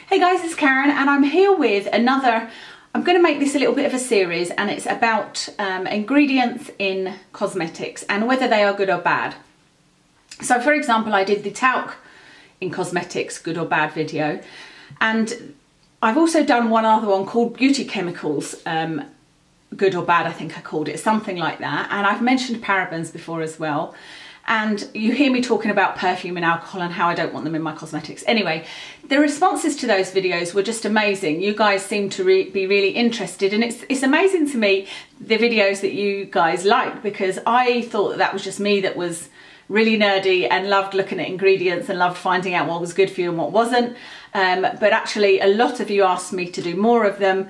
Hey guys, it's Karen and I'm here with another, I'm going to make this a little bit of a series, and it's about ingredients in cosmetics and whether they are good or bad. So for example, I did the talc in cosmetics, good or bad video, and I've also done one other one called beauty chemicals, good or bad, I think I called it, something like that. And I've mentioned parabens before as well. And you hear me talking about perfume and alcohol and how I don't want them in my cosmetics. Anyway, the responses to those videos were just amazing. You guys seem to be really interested, and it's amazing to me, the videos that you guys liked, because I thought that was just me that was really nerdy and loved looking at ingredients and loved finding out what was good for you and what wasn't. But actually a lot of you asked me to do more of them.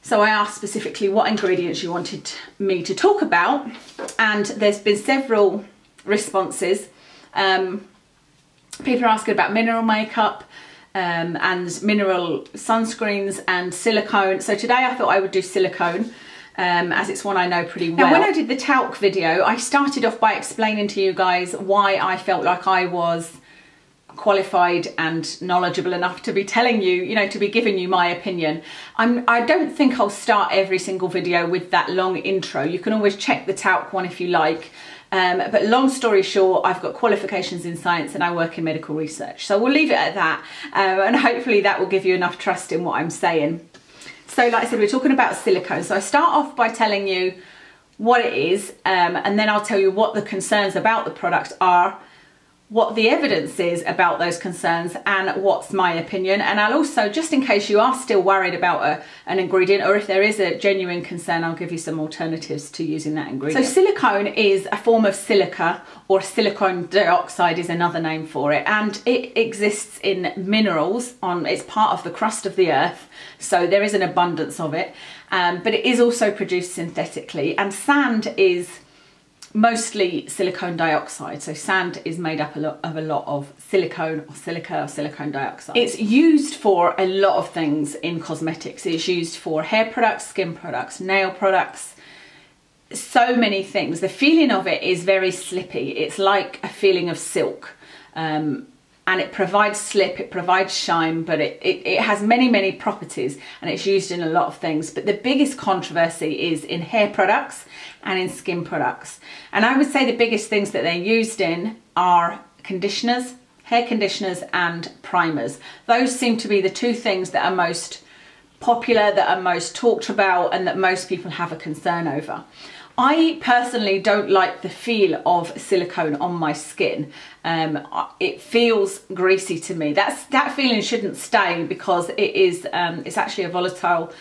So I asked specifically what ingredients you wanted me to talk about, and there's been several responses. People are asking about mineral makeup and mineral sunscreens and silicone. So today I thought I would do silicone, as it's one I know pretty well. Now, when I did the talc video, I started off by explaining to you guys why I felt like I was qualified and knowledgeable enough to be telling you, to be giving you my opinion. I don't think I'll start every single video with that long intro. You can always check the talc one if you like. But long story short, I've got qualifications in science and I work in medical research. So we'll leave it at that. And hopefully that will give you enough trust in what I'm saying. So like I said, we're talking about silicone. So I start off by telling you what it is, and then I'll tell you what the concerns about the product are, what the evidence is about those concerns, and what's my opinion. And I'll also, just in case you are still worried about an ingredient, or if there is a genuine concern, I'll give you some alternatives to using that ingredient. So silicone is a form of silica, or silicone dioxide is another name for it, and it exists in minerals. It's part of the crust of the earth, so there is an abundance of it, but it is also produced synthetically, and sand is mostly silicone dioxide. So sand is made up of a lot of silicone or silica or silicone dioxide. It's used for a lot of things in cosmetics. It's used for hair products, skin products, nail products, so many things. The feeling of it is very slippy. It's like a feeling of silk. And it provides slip, it provides shine, but it has many properties, and it's used in a lot of things. But the biggest controversy is in hair products and in skin products. And I would say the biggest things that they're used in are conditioners, hair conditioners and primers. Those seem to be the two things that are most popular, that are most talked about, and that most people have a concern over. I personally don't like the feel of silicone on my skin. It feels greasy to me. That feeling shouldn't stay, because it's actually a volatile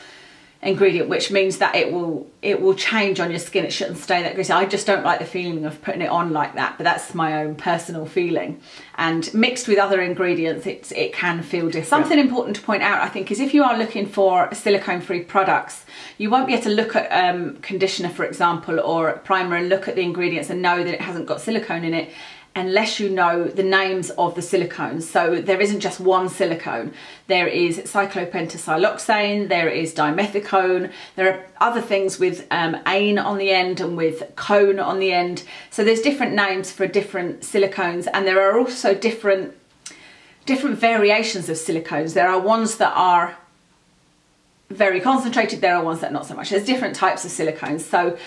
ingredient, which means that it will change on your skin. It shouldn't stay that greasy. I just don't like the feeling of putting it on like that, but that's my own personal feeling. And mixed with other ingredients, it can feel different. Something important to point out, I think, is if you are looking for silicone-free products, you won't be able to look at conditioner, for example, or primer, and look at the ingredients and know that it hasn't got silicone in it, unless you know the names of the silicones. So there isn't just one silicone. There is cyclopentasiloxane, there is dimethicone, there are other things with ane on the end and with cone on the end. So there's different names for different silicones, and there are also different variations of silicones. There are ones that are very concentrated, there are ones that not so much. There's different types of silicones. So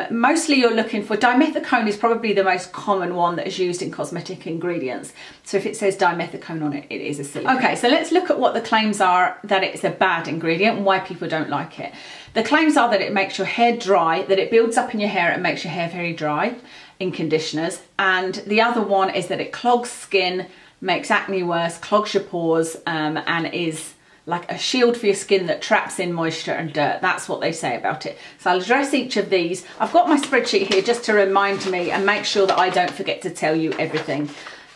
mostly you're looking for, dimethicone is probably the most common one that is used in cosmetic ingredients. So if it says dimethicone on it, it is a silicone. Okay, so let's look at what the claims are that it's a bad ingredient and why people don't like it. The claims are that it makes your hair dry, that it builds up in your hair and makes your hair very dry in conditioners. And the other one is that it clogs skin, makes acne worse, clogs your pores, and is like a shield for your skin that traps in moisture and dirt. That's what they say about it. So I'll address each of these. I've got my spreadsheet here just to remind me and make sure that I don't forget to tell you everything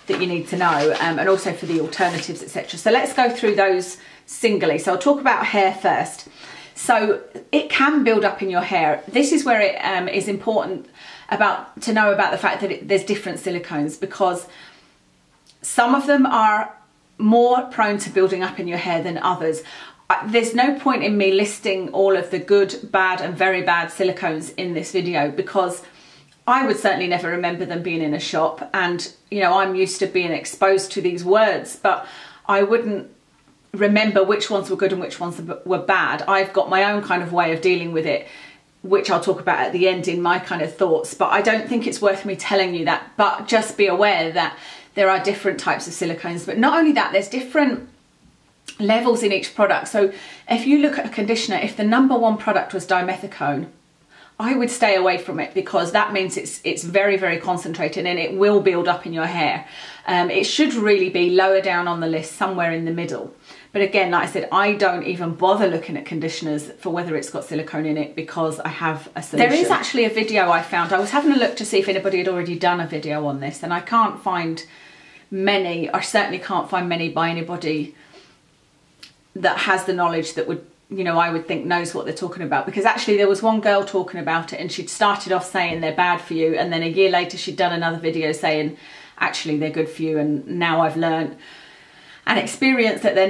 that you need to know, and also for the alternatives, etc. So let's go through those singly. So I'll talk about hair first. So it can build up in your hair. This is where it is important to know about the fact that there's different silicones, because some of them are more prone to building up in your hair than others. There's no point in me listing all of the good, bad and very bad silicones in this video, because I would certainly never remember them being in a shop, and I'm used to being exposed to these words, but I wouldn't remember which ones were good and which ones were bad. I've got my own kind of way of dealing with it, which I'll talk about at the end in my kind of thoughts, but I don't think it's worth me telling you that. But just be aware that there are different types of silicones, but not only that, there's different levels in each product. So if you look at a conditioner, if the #1 product was dimethicone, I would stay away from it, because that means it's very, very concentrated and it will build up in your hair. It should really be lower down on the list, somewhere in the middle. But again, like I said, I don't even bother looking at conditioners for whether it's got silicone in it, because I have a solution. There is actually a video I found. I was having a look to see if anybody had already done a video on this, and I can't find many. I certainly can't find many by anybody that has the knowledge that would, you know, I would think knows what they're talking about. Because actually there was one girl talking about it, and she'd started off saying they're bad for you, and then a year later she'd done another video saying actually they're good for you, and now I've learned and experienced that they're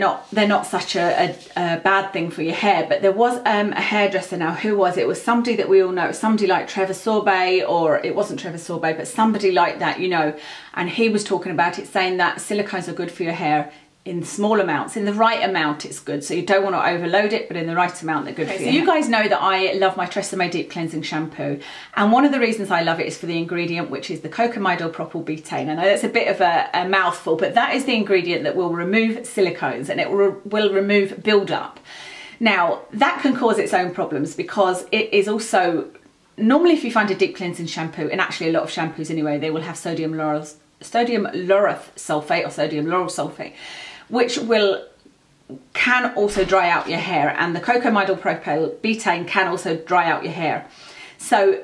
not such a bad thing for your hair. But there was a hairdresser, now who was it? It was somebody that we all know, somebody like Trevor Sorbet, or it wasn't Trevor Sorbet, but somebody like that, you know, and he was talking about it, saying that silicones are good for your hair in small amounts. In the right amount it's good, so you don't want to overload it, but in the right amount they're good for you. So you guys know that I love my Tresemme Deep Cleansing Shampoo, and one of the reasons I love it is for the ingredient, which is the cocamidal propyl betaine. I know that's a bit of a mouthful, but that is the ingredient that will remove silicones, and it will remove build-up. Now that can cause its own problems, because it is also, normally if you find a deep cleansing shampoo, and actually a lot of shampoos anyway, they will have sodium lauryl sulfate or sodium lauryl sulfate, which can also dry out your hair, and the cocamidal propyl betaine can also dry out your hair. So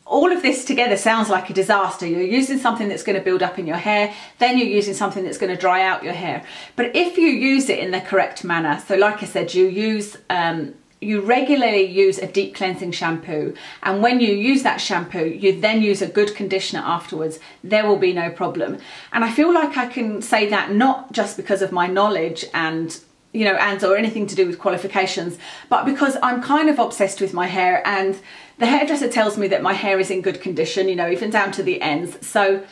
all of this together sounds like a disaster. You're using something that's going to build up in your hair, then you're using something that's going to dry out your hair. But if you use it in the correct manner, so like I said, you regularly use a deep cleansing shampoo, and when you use that shampoo, you then use a good conditioner afterwards, there will be no problem. And I feel like I can say that not just because of my knowledge and, you know, or anything to do with qualifications, but because I'm kind of obsessed with my hair, and the hairdresser tells me that my hair is in good condition, you know, even down to the ends. So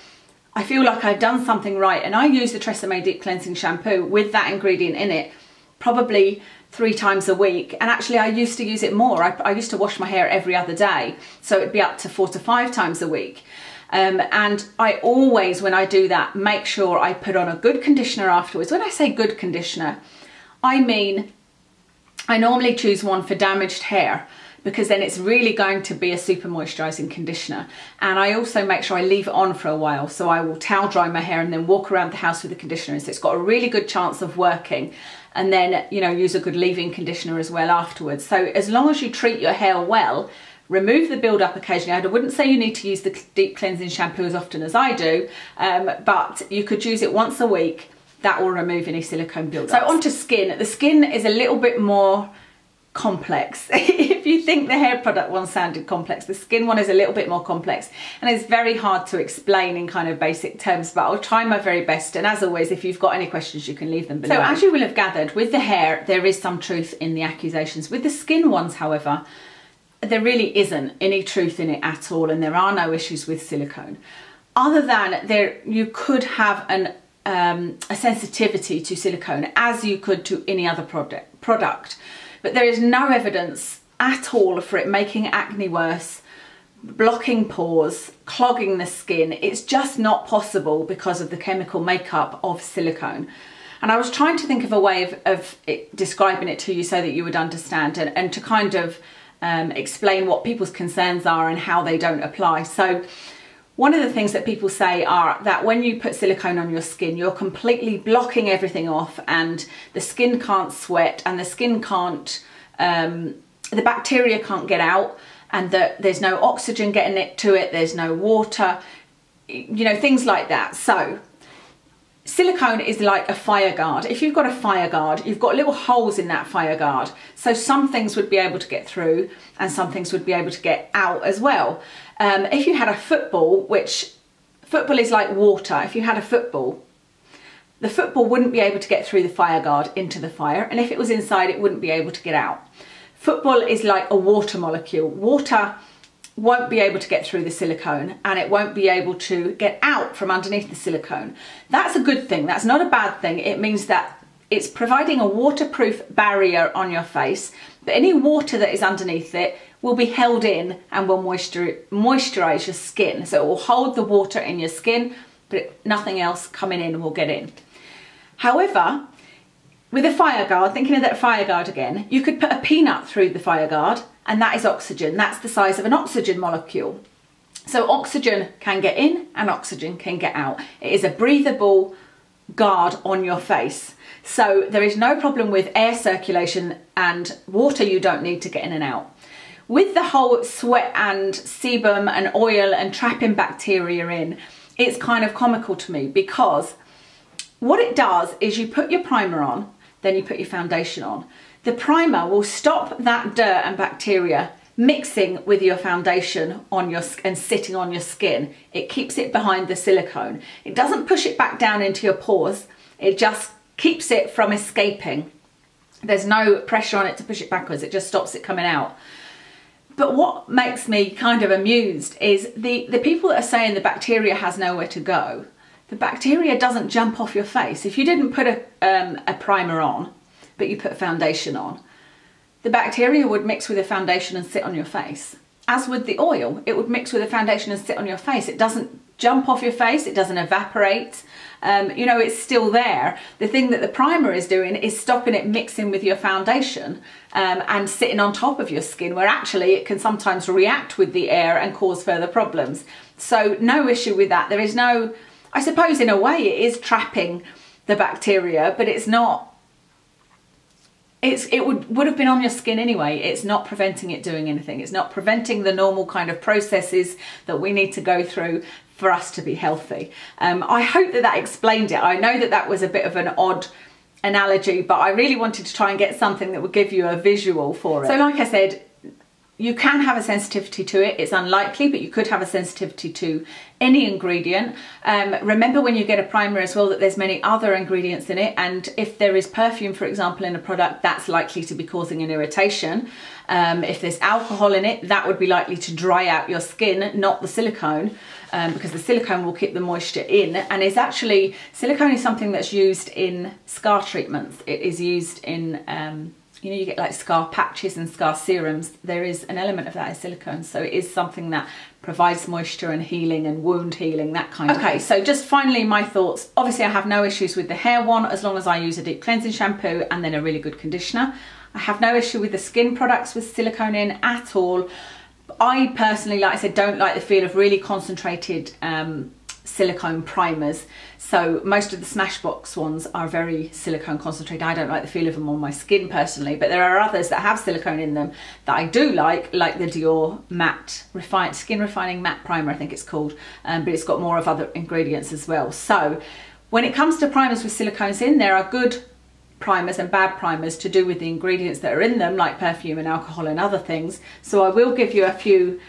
I feel like I've done something right, and I use the Tresemme Deep Cleansing Shampoo with that ingredient in it probably 3 times a week, and actually I used to use it more. I used to wash my hair every other day, so it'd be up to 4 to 5 times a week. And I always, when I do that, make sure I put on a good conditioner afterwards. When I say good conditioner, I mean I normally choose one for damaged hair, because then it's really going to be a super moisturising conditioner. And I also make sure I leave it on for a while, so I will towel dry my hair and then walk around the house with the conditioner, so it's got a really good chance of working. And then, you know, use a good leave-in conditioner as well afterwards. So as long as you treat your hair well, remove the build-up occasionally. I wouldn't say you need to use the deep cleansing shampoo as often as I do, but you could use it once a week. That will remove any silicone build-up. So onto skin. The skin is a little bit more complex. If you think the hair product one sounded complex, the skin one is a little bit more complex, and it's very hard to explain in kind of basic terms, but I'll try my very best. And as always, if you've got any questions, you can leave them below. So as you will have gathered, with the hair there is some truth in the accusations. With the skin ones, however, there really isn't any truth in it at all, and there are no issues with silicone, other than you could have a sensitivity to silicone, as you could to any other product. But there is no evidence at all for it making acne worse, blocking pores, clogging the skin. It's just not possible because of the chemical makeup of silicone. And I was trying to think of a way of describing it to you so that you would understand, and to kind of explain what people's concerns are and how they don't apply. So one of the things that people say are that when you put silicone on your skin, you're completely blocking everything off, and the skin can't sweat, and the skin can't, the bacteria can't get out, and that there's no oxygen getting to it, there's no water, you know, things like that. So silicone is like a fire guard. If you've got a fire guard, you've got little holes in that fire guard. So some things would be able to get through, and some things would be able to get out as well. If you had a football, which football is like water, if you had a football, the football wouldn't be able to get through the fire guard into the fire, and if it was inside, it wouldn't be able to get out. Football is like a water molecule. Water won't be able to get through the silicone, and it won't be able to get out from underneath the silicone. That's a good thing. That's not a bad thing. It means that it's providing a waterproof barrier on your face, but any water that is underneath it will be held in and will moisturize your skin. So it will hold the water in your skin, but nothing else coming in will get in. However, with a fire guard, thinking of that fire guard again, you could put a peanut through the fire guard, and that is oxygen. That's the size of an oxygen molecule. So oxygen can get in and oxygen can get out. It is a breathable guard on your face. So there is no problem with air circulation, and water you don't need to get in and out. With the whole sweat and sebum and oil and trapping bacteria in, it's kind of comical to me, because what it does is you put your primer on, then you put your foundation on. The primer will stop that dirt and bacteria mixing with your foundation on your and sitting on your skin. It keeps it behind the silicone. It doesn't push it back down into your pores. It just keeps it from escaping. There's no pressure on it to push it backwards. It just stops it coming out. But what makes me kind of amused is the people that are saying the bacteria has nowhere to go. The bacteria doesn't jump off your face. If you didn't put a primer on, but you put foundation on, the bacteria would mix with the foundation and sit on your face. As with the oil, it would mix with the foundation and sit on your face. It doesn't jump off your face, it doesn't evaporate. You know, it's still there. The thing that the primer is doing is stopping it mixing with your foundation and sitting on top of your skin, where actually it can sometimes react with the air and cause further problems. So no issue with that. There is no, I suppose in a way it is trapping the bacteria, but it's not, it would have been on your skin anyway. It's not preventing it doing anything. It's not preventing the normal kind of processes that we need to go through for us to be healthy. I hope that explained it. I know that that was a bit of an odd analogy, but I really wanted to try and get something that would give you a visual for it. So like I said, you can have a sensitivity to it. It's unlikely, but you could have a sensitivity to any ingredient. Remember when you get a primer as well that there's many other ingredients in it, and if there is perfume, for example, in a product, that's likely to be causing an irritation. If there's alcohol in it, that would be likely to dry out your skin, not the silicone, because the silicone will keep the moisture in. And it's actually, silicone is something that's used in scar treatments. It is used in you know, you get like scar patches and scar serums. There is an element of that in silicone. So it is something that provides moisture and healing and wound healing, that kind of thing. Okay, so just finally my thoughts. Obviously I have no issues with the hair one as long as I use a deep cleansing shampoo and then a really good conditioner. I have no issue with the skin products with silicone in at all. I personally, like I said, don't like the feel of really concentrated silicone primers. So most of the Smashbox ones are very silicone concentrated. I don't like the feel of them on my skin personally, but there are others that have silicone in them that I do like the Dior matte skin refining matte primer, I think it's called, but it's got more of other ingredients as well. So when it comes to primers with silicones in, there are good primers and bad primers to do with the ingredients that are in them, like perfume and alcohol and other things. So I will give you a few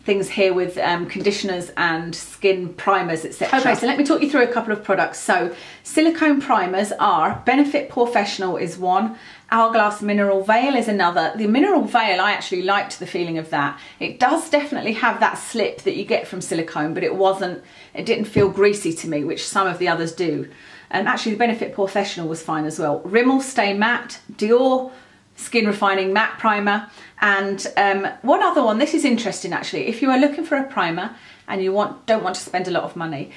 things here with conditioners and skin primers, etc. Okay, so let me talk you through a couple of products. So silicone primers are Benefit Professional is one, Hourglass Mineral Veil is another. The Mineral Veil, I actually liked the feeling of that. It does definitely have that slip that you get from silicone, but it didn't feel greasy to me, which some of the others do. Actually the Benefit Professional was fine as well. Rimmel Stay Matte, Dior Skin Refining Matte Primer, and one other one. This is interesting actually. If you are looking for a primer and you don't want to spend a lot of money,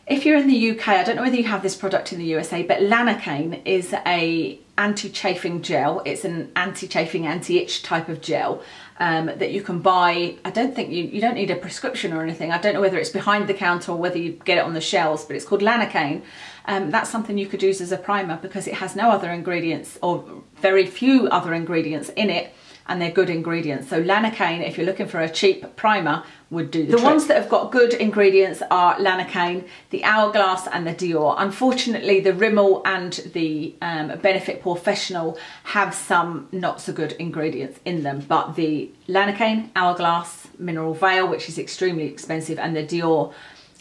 if you're in the UK, I don't know whether you have this product in the USA, but Lanacane is a anti-chafing gel. It's an anti-chafing, anti-itch type of gel that you can buy. I don't think you don't need a prescription or anything. I don't know whether it's behind the counter or whether you get it on the shelves, but it's called Lanacane. That's something you could use as a primer because it has no other ingredients, or very few other ingredients in it, and they're good ingredients. So Lanacane, if you're looking for a cheap primer, would do the trick. Ones that have got good ingredients are Lanacane, the Hourglass and the Dior. Unfortunately, the Rimmel and the Benefit Professional have some not so good ingredients in them, but the Lanacane, Hourglass, Mineral Veil, which is extremely expensive, and the Dior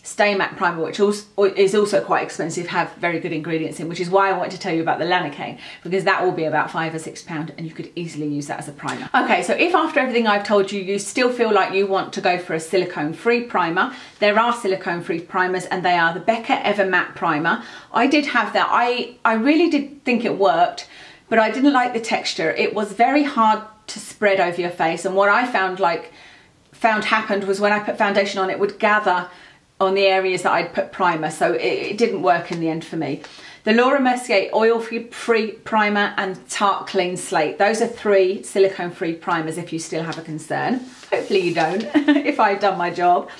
Stay Matte Primer, which is also quite expensive, have very good ingredients in, which is why I wanted to tell you about the Lanacane, because that will be about £5 or £6 and you could easily use that as a primer. Okay, so if after everything I've told you, you still feel like you want to go for a silicone-free primer, there are silicone-free primers, and they are the Becca Ever Matte Primer. I did have that. I really did think it worked, but I didn't like the texture. It was very hard to spread over your face, and what I found happened was when I put foundation on, it would gather on the areas that I'd put primer, so it didn't work in the end for me. The Laura Mercier Oil-Free Primer and Tarte Clean Slate. Those are 3 silicone-free primers if you still have a concern. Hopefully you don't, if I've done my job.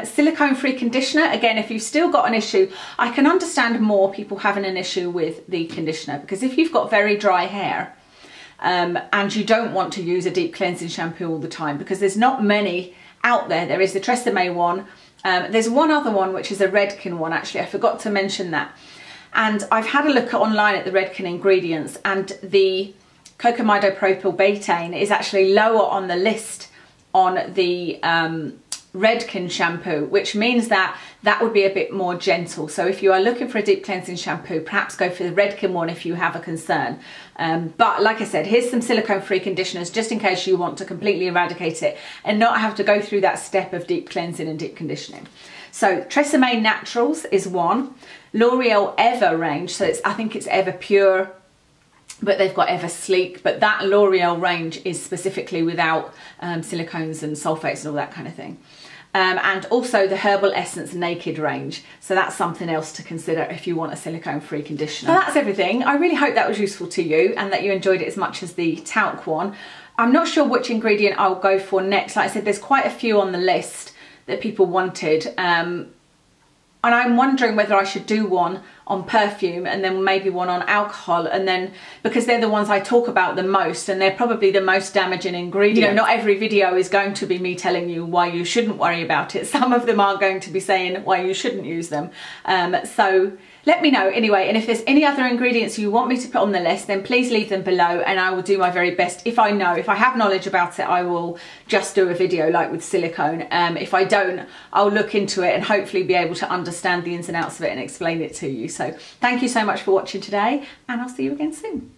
Silicone-free conditioner. Again, if you've still got an issue, I can understand more people having an issue with the conditioner, because if you've got very dry hair, and you don't want to use a deep cleansing shampoo all the time, because there's not many out there. There is the Tresemme one. There's one other one, which is a Redken one, actually. I forgot to mention that. And I've had a look online at the Redken ingredients, and the Cocamide Propyl Betaine is actually lower on the list on the Redken shampoo, which means that that would be a bit more gentle. So if you are looking for a deep cleansing shampoo, perhaps go for the Redken one if you have a concern. But like I said, here's some silicone-free conditioners just in case you want to completely eradicate it and not have to go through that step of deep cleansing and deep conditioning. So Tresemme Naturals is one. L'Oreal Ever range, so I think it's Ever Pure, but they've got Ever Sleek, but that L'Oreal range is specifically without silicones and sulfates and all that kind of thing. And also the Herbal Essence Naked range, so that's something else to consider if you want a silicone-free conditioner. So that's everything. I really hope that was useful to you and that you enjoyed it as much as the talc one. I'm not sure which ingredient I'll go for next. Like I said, there's quite a few on the list that people wanted. And I'm wondering whether I should do one on perfume and then maybe one on alcohol, and then, because they're the ones I talk about the most and they're probably the most damaging ingredient. You know, not every video is going to be me telling you why you shouldn't worry about it. Some of them are going to be saying why you shouldn't use them. So let me know anyway, and if there's any other ingredients you want me to put on the list, then please leave them below and I will do my very best. If I have knowledge about it, I will just do a video like with silicone. If I don't, I'll look into it and hopefully be able to understand the ins and outs of it and explain it to you. So thank you so much for watching today, and I'll see you again soon.